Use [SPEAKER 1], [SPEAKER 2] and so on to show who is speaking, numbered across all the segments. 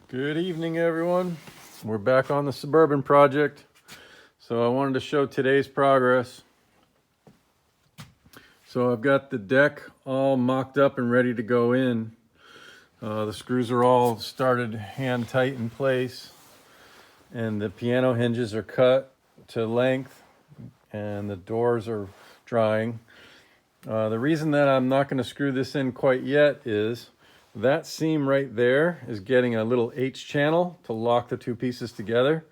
[SPEAKER 1] Good evening, everyone. We're back on the Suburban project. So I wanted to show today's progress. So I've got the deck all mocked up and ready to go in. The screws are all started hand tight in place, and the piano hinges are cut to length, and the doors are drying. The reason that I'm not going to screw this in quite yet is that seam right there is getting a little H channel to lock the two pieces together.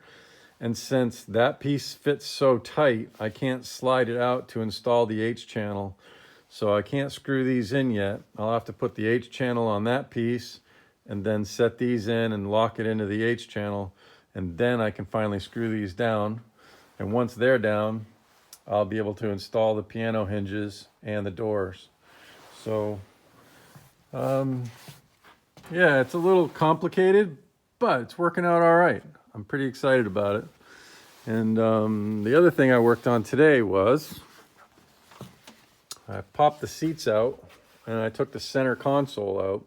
[SPEAKER 1] And since that piece fits so tight, I can't slide it out to install the H channel. So I can't screw these in yet. I'll have to put the H channel on that piece and then set these in and lock it into the H channel. And then I can finally screw these down. And once they're down, I'll be able to install the piano hinges and the doors. So, yeah, it's a little complicated, but it's working out all right. I'm pretty excited about it. And the other thing I worked on today was I popped the seats out and I took the center console out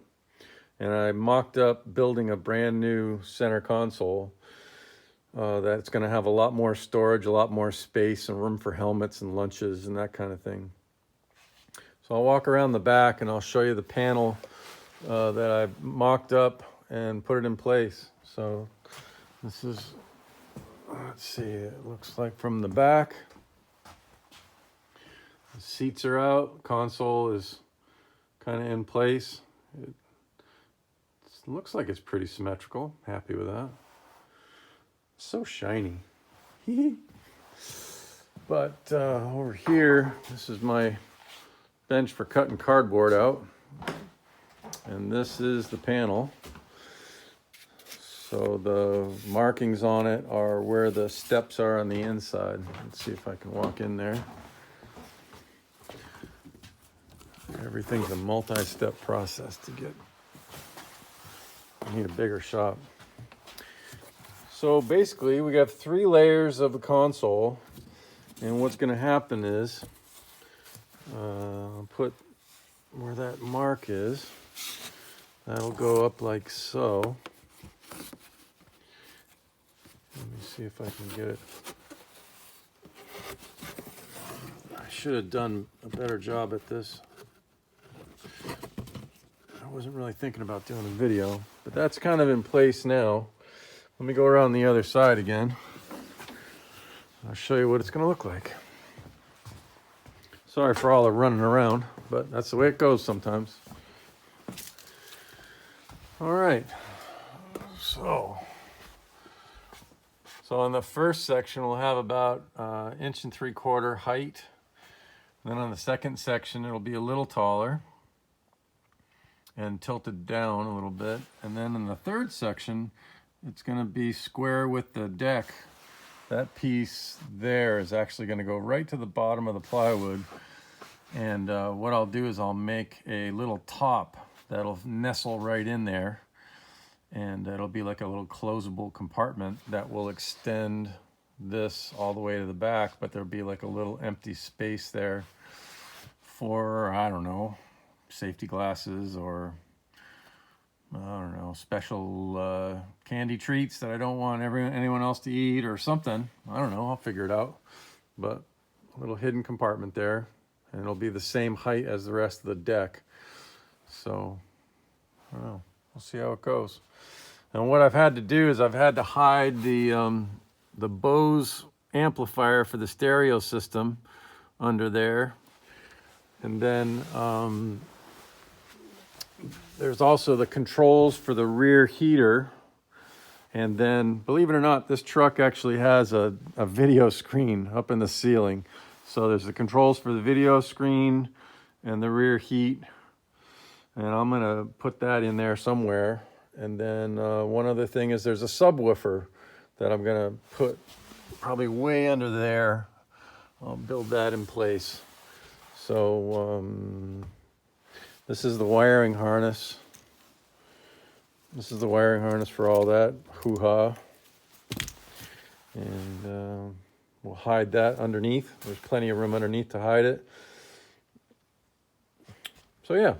[SPEAKER 1] and I mocked up building a brand new center console that's going to have a lot more storage, a lot more space and room for helmets and lunches and that kind of thing. So I'll walk around the back and I'll show you the panel that I mocked up and put it in place. So this is, let's see, it looks like from the back. The seats are out, console is kind of in place. It looks like it's pretty symmetrical. Happy with that. So shiny. But over here, this is my bench for cutting cardboard out. And this is the panel. So the markings on it are where the steps are on the inside. Let's see if I can walk in there. Everything's a multi-step process to get. I need a bigger shop. So basically we have 3 layers of the console, and what's going to happen is I'll put where that mark is. That'll go up like so. Let me see if I can get it. I should have done a better job at this. I wasn't really thinking about doing a video, but that's kind of in place now. Let me go around the other side again. I'll show you what it's going to look like. Sorry for all the running around, but that's the way it goes sometimes. All right, so on the first section, we'll have about 1 3/4 inch height. Then on the second section, it'll be a little taller and tilted down a little bit. And then in the third section, it's going to be square with the deck. That piece there is actually going to go right to the bottom of the plywood. And what I'll do is I'll make a little top that'll nestle right in there, and it'll be like a little closable compartment that will extend this all the way to the back, but there'll be like a little empty space there for, I don't know, safety glasses or, I don't know, special candy treats that I don't want anyone else to eat or something. I don't know, I'll figure it out. But a little hidden compartment there, and it'll be the same height as the rest of the deck. So, I don't know, we'll see how it goes. And what I've had to do is I've had to hide the Bose amplifier for the stereo system under there. And then there's also the controls for the rear heater. And then, believe it or not, this truck actually has a video screen up in the ceiling. So there's the controls for the video screen and the rear heat. And I'm going to put that in there somewhere. And then one other thing is there's a subwoofer that I'm going to put probably way under there. I'll build that in place. So this is the wiring harness. This is the wiring harness for all that hoo-ha. And we'll hide that underneath. There's plenty of room underneath to hide it. So yeah,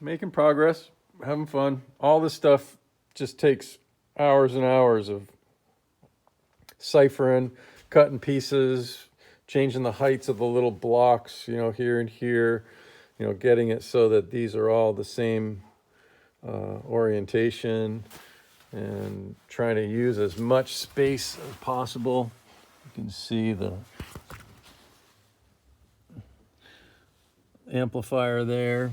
[SPEAKER 1] making progress, having fun. All this stuff just takes hours and hours of ciphering, cutting pieces, changing the heights of the little blocks, you know, here and here, you know, getting it so that these are all the same orientation, and trying to use as much space as possible. You can see the amplifier there,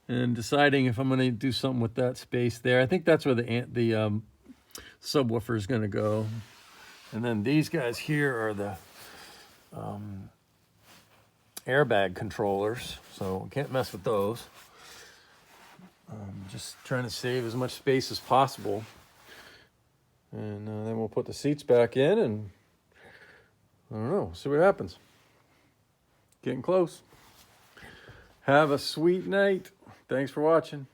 [SPEAKER 1] and deciding if I'm going to do something with that space there. I think that's where the subwoofer is going to go. And then these guys here are the airbag controllers, so can't mess with those. Just trying to save as much space as possible. And then we'll put the seats back in, and I don't know, see what happens. Getting close. Have a sweet night. Thanks for watching.